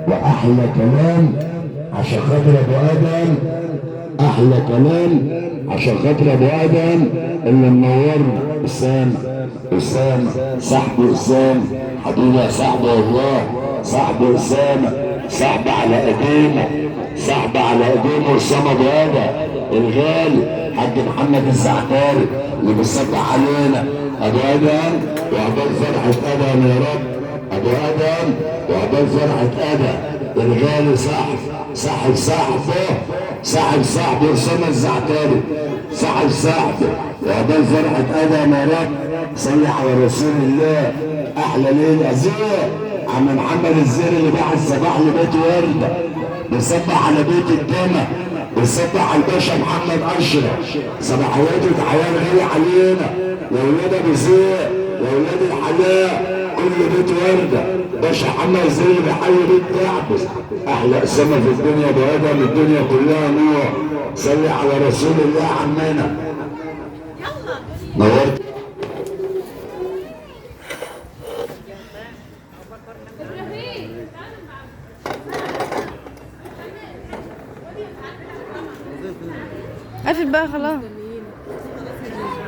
واحلى كلام عشان خاطر ابو ادم، احلى كلام عشان خاطر ابو ادم اللي منورنا. اسامه صاحبي، اسامه حبيبي يا صاحبي والله، صاحبي اسامه، صاحبي على قديمه، صاحبي على قديمه. اسامه ابو ادم الغالي، حاج محمد الزعتاري اللي بيصبح علينا. ابو ادم وعقبال فرحه ادم يا رب، ابو ادم وعقبال فرحه ادم الغالي. صاحب صاحبه اسامه الزعتاري، صاحبه وعقبال فرحه ادم يا رب. صلي على رسول الله. احلى ليله زين عم محمد الزير اللي باع الصباح لبيت ورده، بيصبح على بيت الدمى، بيصبح على الباشا محمد اشرف. صباحيات وتحيات غالي علينا يا ولاد ابو زيد، يا ولاد الحلاق، كل بيت ورده. باشا محمد الزير اللي بيحيي بيت تعبس. احلى اسامه في الدنيا ابو ادم، الدنيا كلها نور. صلي على رسول الله عمنا. نورت. قفل بقى خلاص.